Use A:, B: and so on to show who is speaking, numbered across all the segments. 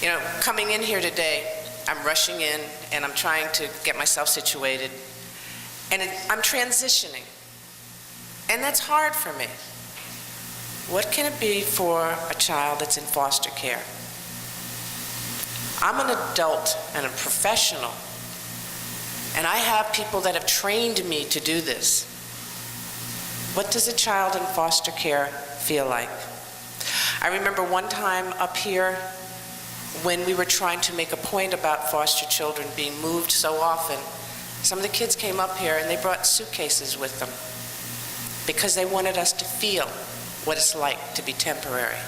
A: You know, coming in here today, I'm rushing in and I'm trying to get myself situated, and I'm transitioning, and that's hard for me. What can it be for a child that's in foster care? I'm an adult and a professional, and I have people that have trained me to do this. What does a child in foster care feel like? I remember one time up here when we were trying to make a point about foster children being moved so often. Some of the kids came up here and they brought suitcases with them because they wanted us to feel what it's like to be temporary.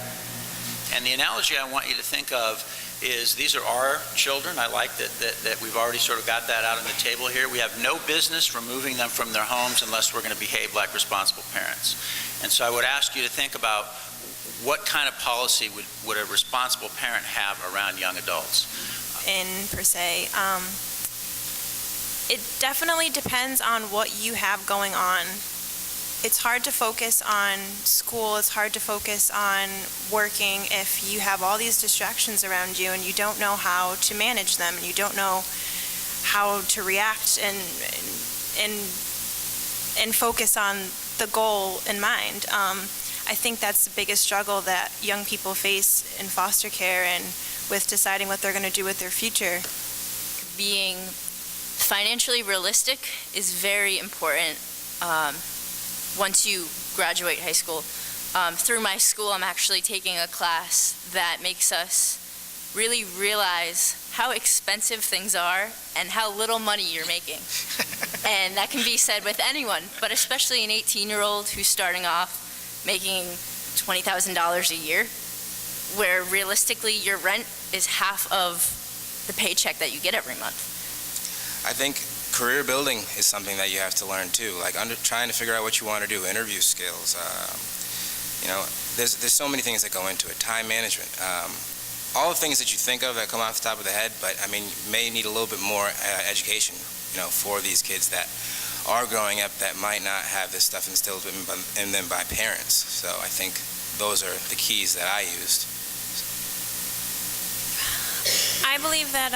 B: And the analogy I want you to think of is these are our children. I like that we've already sort of got that out on the table here. We have no business removing them from their homes unless we're going to behave like responsible parents. And so I would ask you to think about what kind of policy would a responsible parent have around young adults?
C: Per se, it definitely depends on what you have going on. It's hard to focus on school, it's hard to focus on working if you have all these distractions around you and you don't know how to manage them, and you don't know how to react and focus on the goal in mind. I think that's the biggest struggle that young people face in foster care and with deciding what they're going to do with their future.
D: Being financially realistic is very important once you graduate high school. Through my school, I'm actually taking a class that makes us really realize how expensive things are and how little money you're making. And that can be said with anyone, but especially an 18-year-old who's starting off making $20,000 a year, where realistically your rent is half of the paycheck that you get every month.
E: I think career building is something that you have to learn too, like trying to figure out what you want to do, interview skills. You know, there's so many things that go into it. Time management. All the things that you think of that come off the top of the head, but I mean, you may need a little bit more education, you know, for these kids that are growing up that might not have this stuff instilled in them by parents. So I think those are the keys that I used.
C: I believe that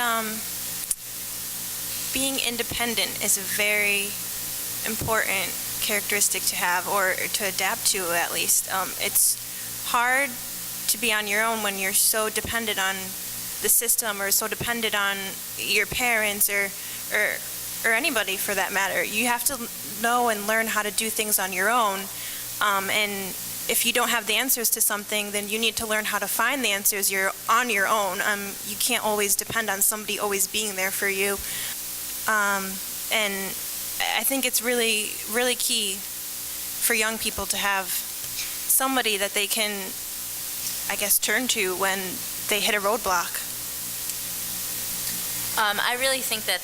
C: being independent is a very important characteristic to have, or to adapt to at least. It's hard to be on your own when you're so dependent on the system, or so dependent on your parents, or anybody for that matter. You have to know and learn how to do things on your own, and if you don't have the answers to something, then you need to learn how to find the answers on your own. You can't always depend on somebody always being there for you. And I think it's really, really key for young people to have somebody that they can, I guess, turn to when they hit a roadblock.
D: I really think that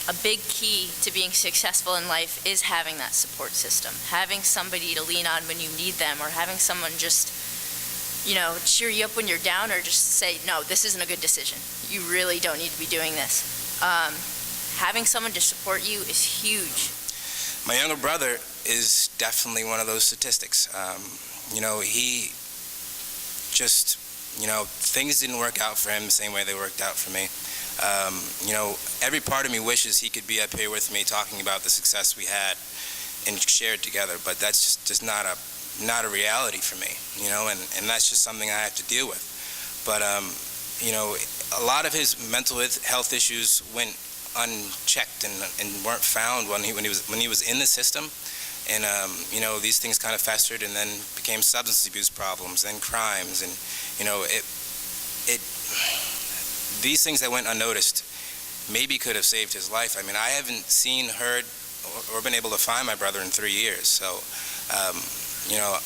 D: a big key to being successful in life is having that support system, having somebody to lean on when you need them, or having someone just, you know, cheer you up when you're down, or just say, no, this isn't a good decision. You really don't need to be doing this. Having someone to support you is huge.
E: My younger brother is definitely one of those statistics. You know, he just, you know, things didn't work out for him the same way they worked out for me. You know, every part of me wishes he could be up here with me talking about the success we had and shared together, but that's just not a reality for me, you know, and that's just something I have to deal with. But, you know, a lot of his mental health issues went unchecked and weren't found when he was in the system, and you know, these things kind of festered and then became substance abuse problems, then crimes, and you know, these things that went unnoticed maybe could have saved his life. I mean, I haven't seen, heard, or been able to find my brother in 3 years, so you know,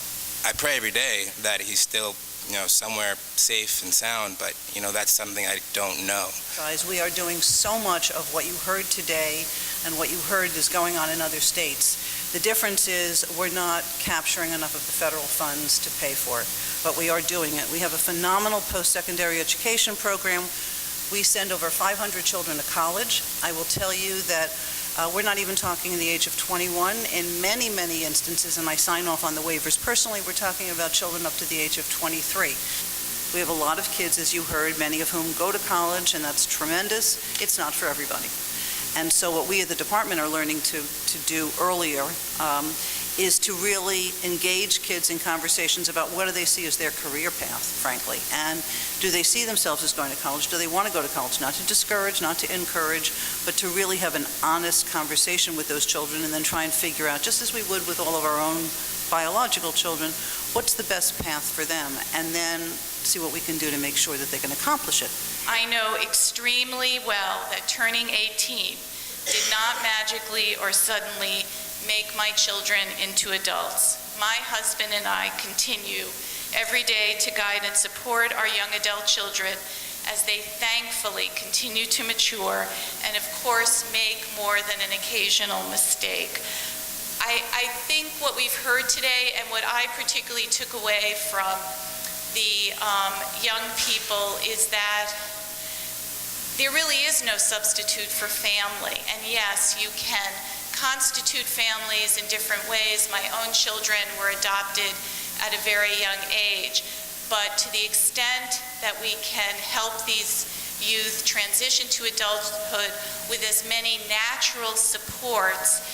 E: I pray every day that he's still, you know, somewhere safe and sound, but, you know, that's something I don't know.
F: Guys, we are doing so much of what you heard today and what you heard is going on in other states. The difference is we're not capturing enough of the federal funds to pay for it, but we are doing it. We have a phenomenal post-secondary education program. We send over 500 children to college. I will tell you that we're not even talking the age of 21. In many, many instances, and I sign off on the waivers personally, we're talking about children up to the age of 23. We have a lot of kids, as you heard, many of whom go to college, and that's tremendous. It's not for everybody. And so what we at the department are learning to do earlier is to really engage kids in conversations about what do they see as their career path, frankly, and do they see themselves as going to college? Do they want to go to college? Not to discourage, not to encourage, but to really have an honest conversation with those children and then try and figure out, just as we would with all of our own biological children, what's the best path for them, and then see what we can do to make sure that they can accomplish it.
G: I know extremely well that turning 18 did not magically or suddenly make my children into adults. My husband and I continue every day to guide and support our young adult children as they thankfully continue to mature and, of course, make more than an occasional mistake. I think what we've heard today and what I particularly took away from the young people is that there really is no substitute for family. And yes, you can constitute families in different ways. My own children were adopted at a very young age. But to the extent that we can help these youth transition to adulthood with as many natural supports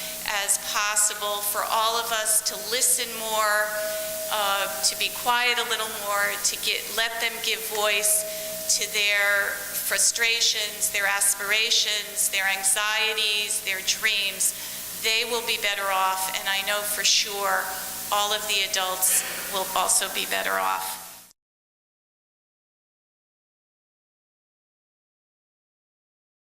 G: as possible, for all of us to listen more, to be quiet a little more, to let them give voice to their frustrations, their aspirations, their anxieties, their dreams, they will be better off, and I know for sure all of the adults will also be better off.